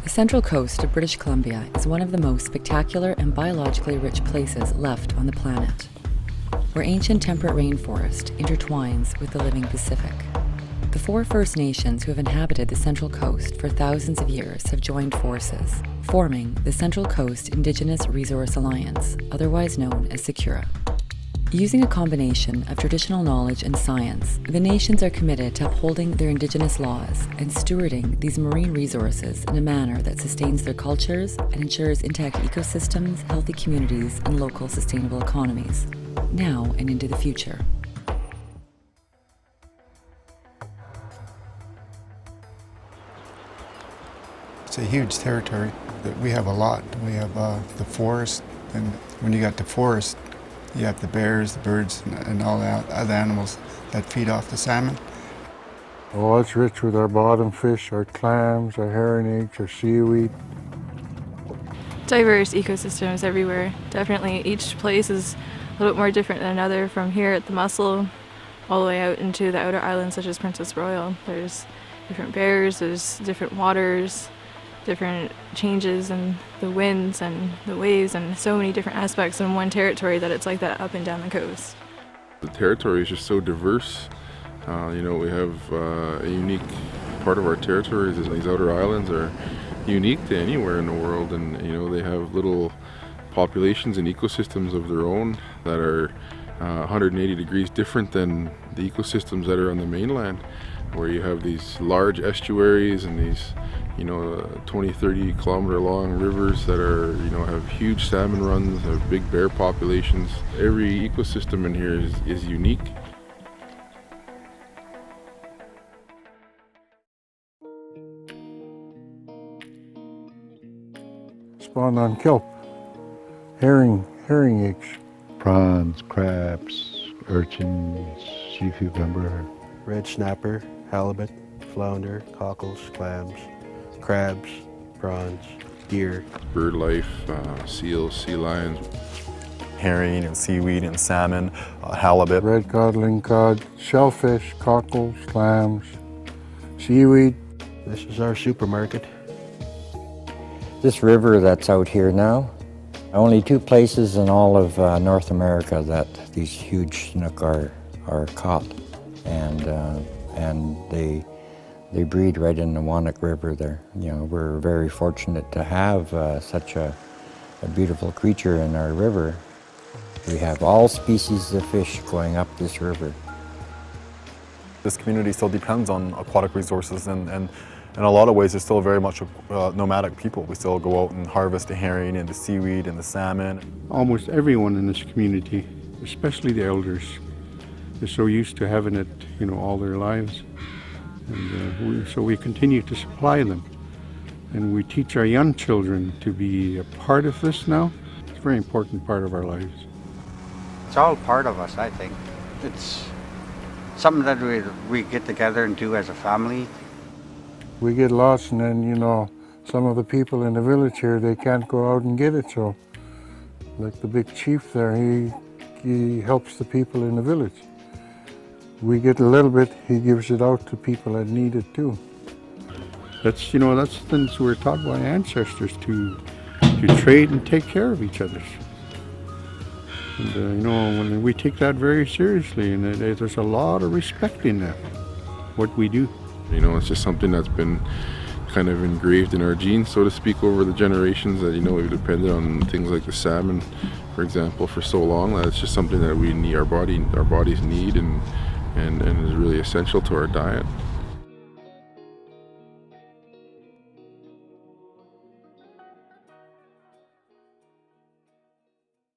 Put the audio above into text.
The central coast of British Columbia is one of the most spectacular and biologically rich places left on the planet, where ancient temperate rainforest intertwines with the living Pacific. The 4 First Nations who have inhabited the Central Coast for thousands of years have joined forces, forming the Central Coast Indigenous Resource Alliance, otherwise known as SECURA. Using a combination of traditional knowledge and science, the nations are committed to upholding their Indigenous laws and stewarding these marine resources in a manner that sustains their cultures and ensures intact ecosystems, healthy communities, and local sustainable economies, now and into the future. It's a huge territory. We have a lot. We have the forest, and when you got the forest, you have the bears, the birds, and all the other animals that feed off the salmon. Oh, it's rich with our bottom fish, our clams, our herring eggs, our seaweed. Diverse ecosystems everywhere. Definitely each place is a little bit more different than another, from here at the Mussel all the way out into the outer islands such as Princess Royal. There's different bears, there's different waters, different changes in the winds and the waves, and so many different aspects in one territory that it's like that up and down the coast. The territory is just so diverse. We have a unique part of our territories is these outer islands are unique to anywhere in the world, and they have little populations and ecosystems of their own that are 180 degrees different than the ecosystems that are on the mainland, where you have these large estuaries and these 20-30 kilometer long rivers that are have huge salmon runs, have big bear populations. Every ecosystem in here is unique. Spawn on kelp, herring eggs. Prawns, crabs, urchins, sea cucumber. Red snapper, halibut, flounder, cockles, clams, crabs, prawns, deer. Bird life, seals, sea lions. Herring and seaweed and salmon, halibut. Red codling cod, shellfish, cockles, clams, seaweed. This is our supermarket. This river that's out here now, only 2 places in all of North America that these huge snook are caught, and they breed right in the Wannock River there. We're very fortunate to have such a beautiful creature in our river. We have all species of fish going up this river. This community still depends on aquatic resources, and in a lot of ways, they're still very much nomadic people. We still go out and harvest the herring and the seaweed and the salmon. Almost everyone in this community, especially the elders, is so used to having it, all their lives. And so we continue to supply them. And we teach our young children to be a part of this now. It's a very important part of our lives. It's all part of us, I think. It's something that we get together and do as a family. We get lost, and then, some of the people in the village here, they can't go out and get it. So, like the big chief there, he helps the people in the village. We get a little bit, he gives it out to people that need it too. That's things we were taught by ancestors to trade and take care of each other. And, when we take that very seriously, and there's a lot of respect in that, what we do. It's just something that's been kind of engraved in our genes, so to speak, over the generations, that we've depended on things like the salmon, for example, for so long that it's just something that we need, our bodies need, and is really essential to our diet.